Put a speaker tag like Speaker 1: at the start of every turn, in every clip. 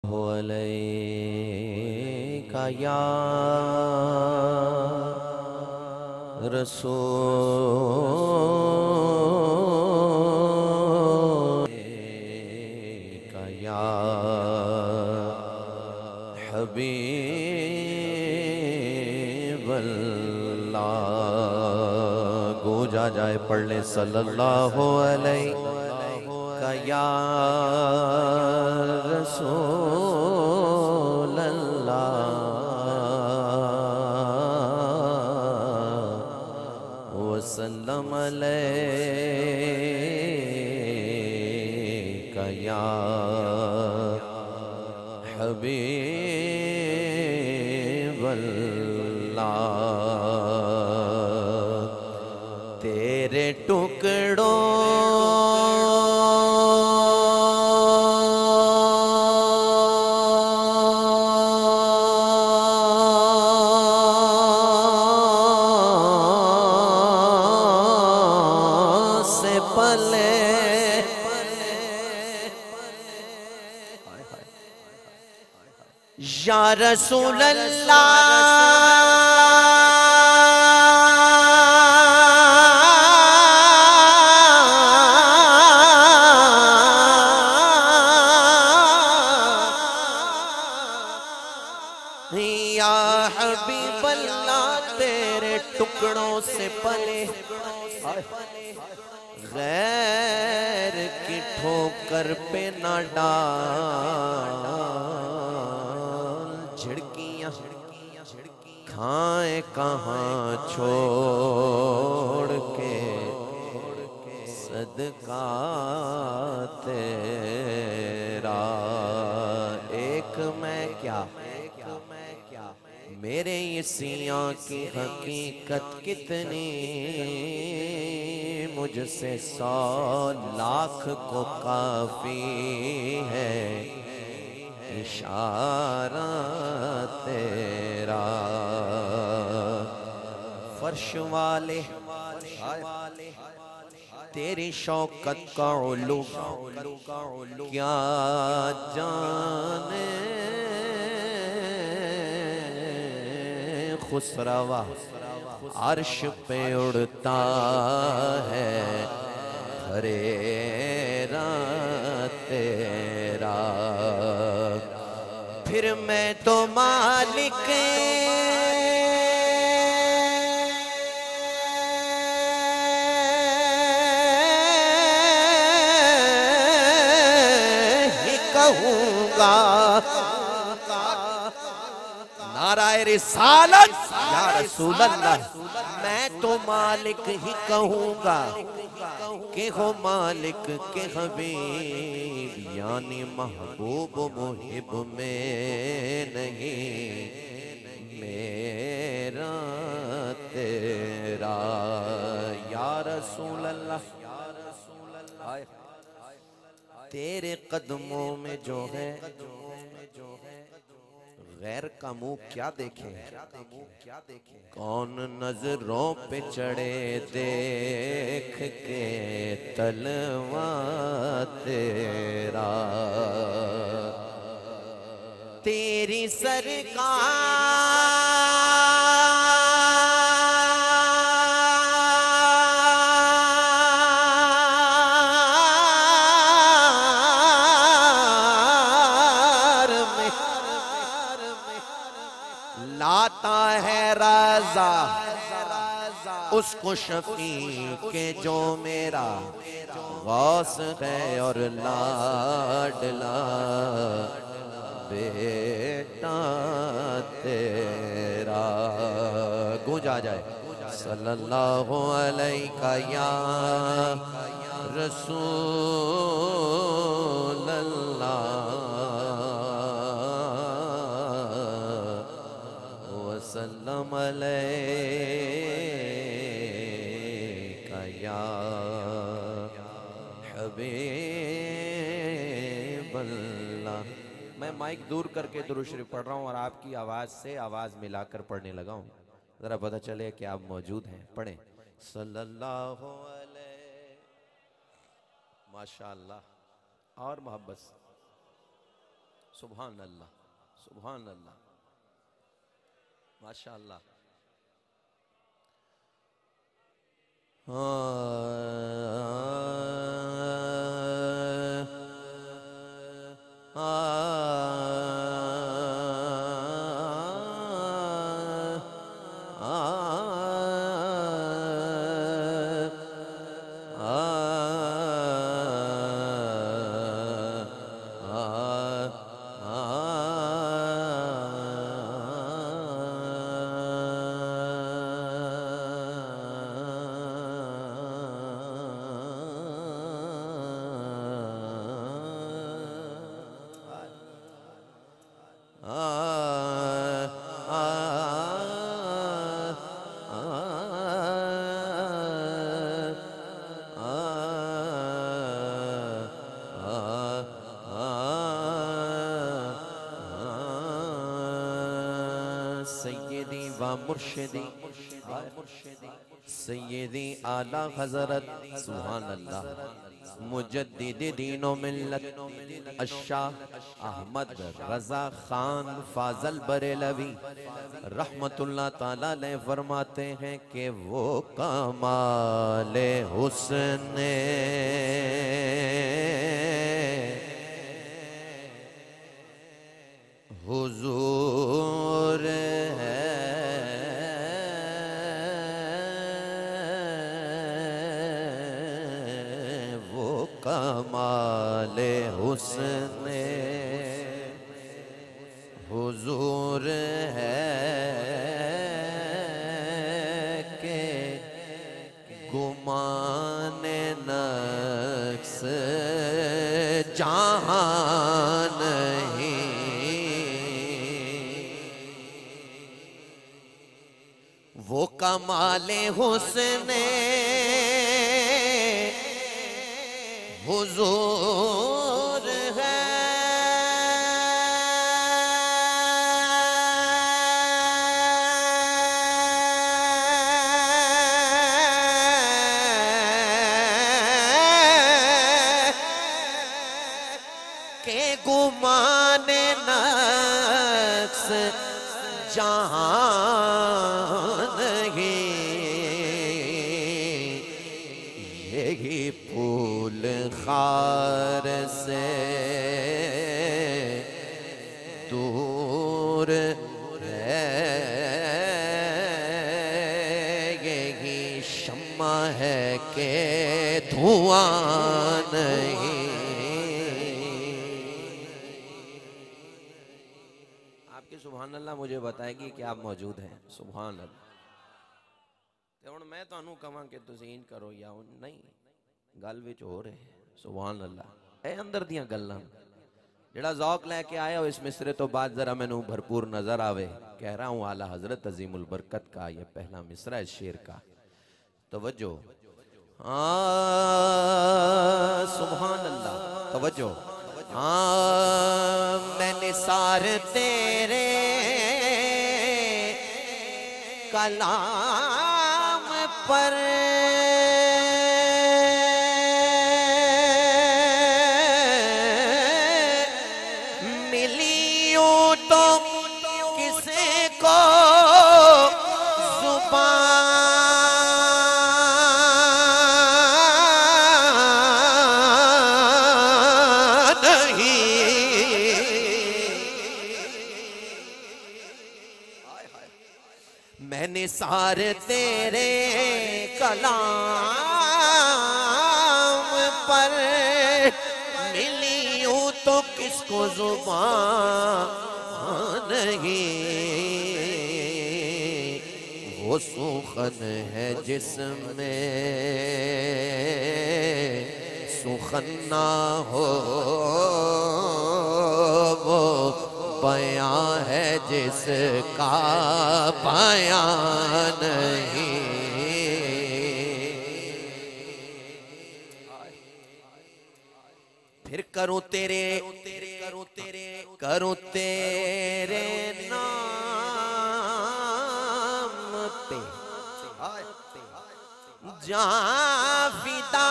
Speaker 1: अलैका या रसूल का या हबीब अल्लाह। गूंजा जाए पढ़ ले सल्लल्लाहु अलैहि का या रसूल अल्लाह वसल्लम अलैका या हबीब अल्लाह। तेरे टुकड़ों या रसूल अल्लाह या हबीब अल्लाह। तेरे टुकड़ों से पले गैर की ठोकर पे ना डाल। झिड़कियां खाए कहाँ छोड़ के सदका तेरा। एक मैं क्या मेरे इसियां की हकीकत कितनी, मुझसे 100 लाख को काफी है इशारा तेरा। फर्श वाले तेरी शौकत का उलू क्या जाने, खुसरवा अर्श पे उड़ता है फरेरा तेरा। फिर मैं तो मालिक ही कहूँगा। नाराए रिसालत या रसूल अल्लाह। मैं तो मालिक ही कहूँगा के हो मालिक के हबीब, यानी महबूब मुहिब में नहीं मेरा तेरा। या रसूल अल्लाह तेरे कदमों में जो है गैर का मुंह क्या देखे, कौन नजरों पे चढ़े देख के तलवा तेरा। तेरी सरकार में लाता है राजा उसको शफी के जो मेरा गौस है और लाडला बेटा तेरा। गूंजा जाए सल्लल्लाहु अलैका या रसूल अल्लाह वसल्लम अलैका या हबीब अल्लाह। मैं माइक दूर करके दुरूद शरीफ पढ़ रहा हूँ और आपकी आवाज से आवाज मिलाकर पढ़ने लगा हूँ, जरा पता चले कि आप मौजूद हैं। पढ़ें सल्लल्लाहु अलैहि माशाअल्लाह और मोहब्बत सुभान अल्लाह, सुभान अल्लाह, माशा अल्लाह। सैयदी व मुर्शिदी सैयदी आला हजरत सुभान अल्लाह मुजद्दिद दीनो मिल्लत अशाह अहमद रजा खान फाजल बरेलवी रहमतुल्लाह ताला अलैह फरमाते हैं कि वो कमाले हुस्ने हुजूर है, वो कमाले हुस्ने हुजूर है के गुमाने नक्स जहां नहीं, वो कमाले हुस्ने हुजूर है के गुमाने नक्स जहां यही फूल खार से दूर है, यही शम्मा है के धुआं नहीं। आपकी सुभान अल्लाह मुझे बताएगी कि आप मौजूद हैं। सुभान अल्लाह। ते हुण मैं तुहानू कहां कि तुसीं इंज करो या नहीं, गल विच हो रहे। सुभान अल्लाह। ए अंदर दियां गल्लां जेड़ा ज़ौक लैके आया हो इस मिसरे तो बाद जरा मैनू भरपूर नजर आवे। कह रहा हूँ आला हजरत अजीमुल बरकत का ये पहला मिसरा है शेर का। तवज्जो। सुभान अल्लाह। तवज्जो। मैं निसार तेरे कलाम पर मिलियों तो किसे को जुबान नहीं। मैंने सारे तेरे कलाम पर मिली हूँ तो किसको जुबान नहीं। वो सुखन है जिसमें सुखन ना हो, वो बयां है जिसका बयां नहीं। फिर करूं तेरे नाम पे जाफिदा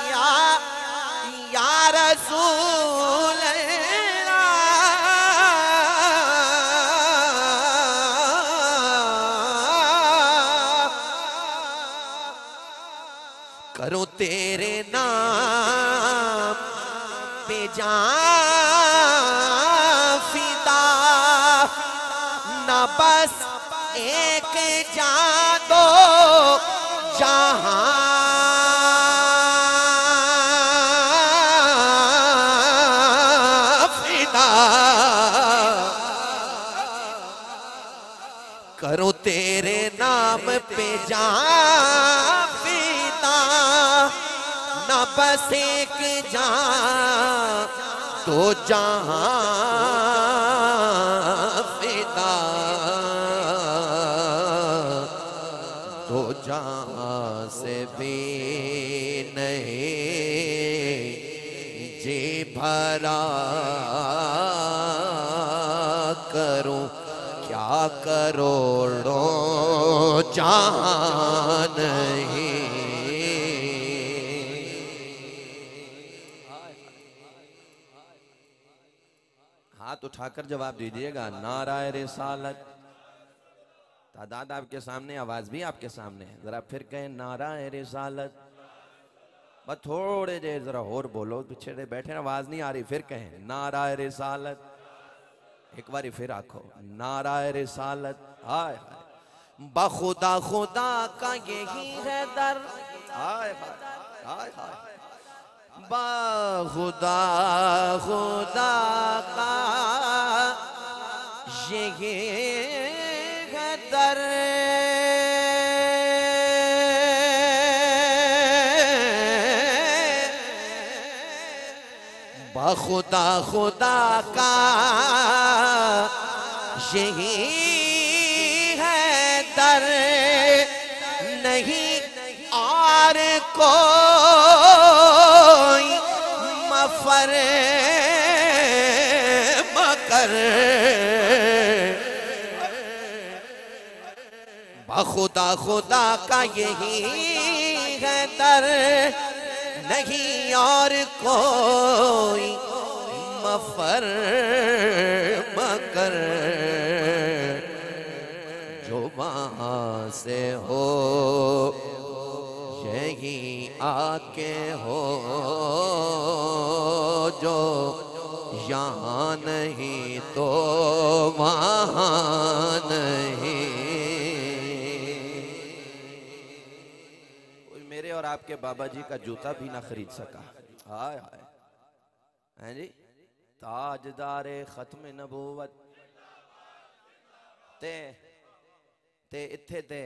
Speaker 1: या रसूल करो तेरे नाम पे जान फिदा, न बस एक जान दो जहां फिदा, करो तेरे नाम पे जान फिदा, न बस एक जान दो जहां फिदा, दो जहां से भी नहीं जी भरा करूं क्या करोड़ों जहां नहीं। हाथ उठाकर जवाब दीजिएगा। नाराए रिसालत। तादाद आपके सामने, आवाज भी आपके सामने है। जरा फिर कहें नाराए रिसालत। बस थोड़े देर जरा और बोलो, पीछे बैठे आवाज नहीं आ रही। फिर कहें नाराए रिसालत। एक बारी फिर आखो नाराए रिसालत। हाय हाय बखुदा खुदा का यही है दर। हाय हाय हाय हाय बखुदा खुदा का यही है दर। बखुदा खुदा का यही है दर, नहीं और कोई मफर मकर। बखुदा खुदा का यही है दर, नहीं और कोई मफर मकर। जो वहाँ से हो यही आके हो, जो यहाँ नहीं तो वहाँ नहीं। मेरे और आपके बाबा जी का जूता भी ना खरीद सका। हाय हाय हैं जी। ताजदारे खत्म नबूवत ते इत्थे ते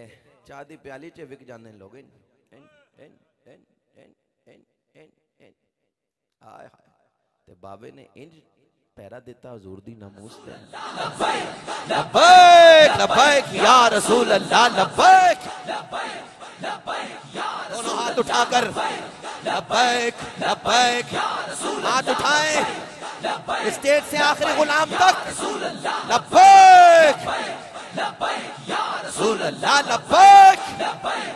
Speaker 1: चाह दी प्याली च विक जाने लोग। हाय हाय ते बाबे ने इंज पैरा दिता हुजूर दी नमूस ते। लब्बैक लब्बैक या रसूल अल्लाह लब्बैक। दोनों हाथ उठाकर लब्बैक लब्बैक हाथ उठाएं स्टेज से आखिरी गुलाम तक। लब्बैक रसूल अल्लाह लब्बैक लब्बैक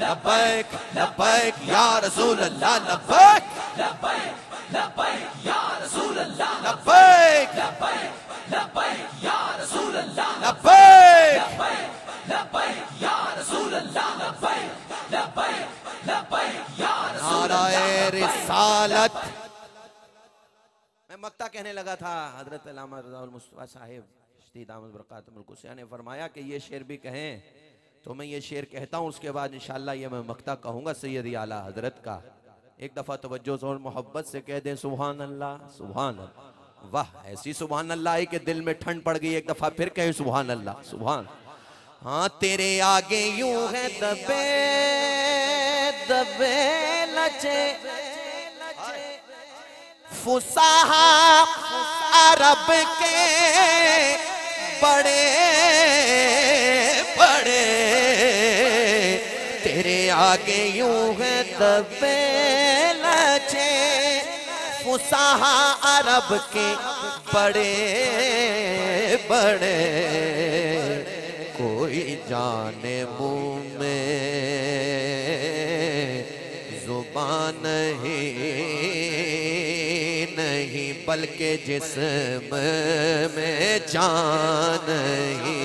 Speaker 1: लब्बैक लब्बैक या रसूल अल्लाह लब्बैक लब्बैक नाराए रिसालत। मैं मक्ता कहने लगा था। हजरत अल्लामा रज़ाउल मुस्तफ़ा साहिब शदीद आमद बरकातुहुल कुदसिया ने फरमाया कि ये शेर भी कहें, तो मैं ये शेर कहता हूँ, उसके बाद इंशाअल्लाह ये मैं मक्ता कहूँगा सैयदी आला हजरत का। एक दफ़ा तवज्जो और मोहब्बत से कह दें सुभान अल्लाह सुभान अल्लाह। वाह ऐसी सुभान अल्लाह है कि दिल में ठंड पड़ गई। एक दफ़ा फिर कहें सुभान अल्लाह सुभान। हाँ तेरे आगे यूं है दबे दबे लचे फुसाहा अरब के बड़े बड़े। तेरे आगे यूं है दबे लचे फुसाहा अरब के बड़े बड़े। कोई कोई जाने मुँह में जुबान नहीं बल्कि जिस्म में जान ही।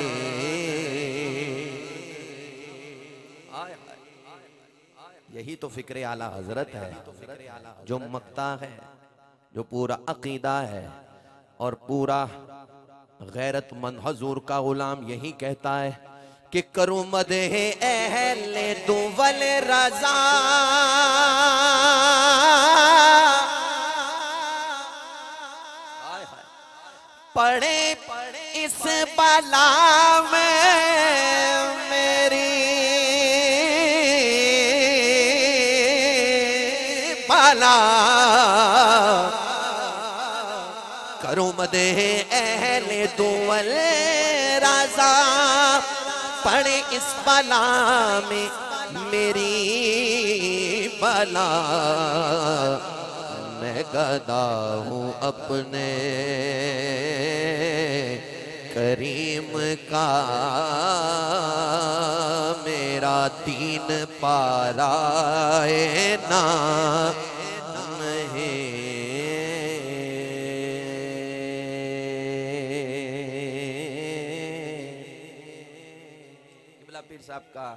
Speaker 1: यही तो फिक्र आला हजरत है जो मकता है, जो पूरा अकीदा है और पूरा गैरतमंद हजूर का गुलाम यही कहता है कि करूं मदहे अहले दुवल रज़ा, पड़े इस बला में मेरी बला, करूं मदहे अहले दुवल रज़ा, पड़े इस बला में मेरी बला। मैं गदा हूँ अपने करीम का, मेरा तीन पारा ना नहीं। पीर साहब का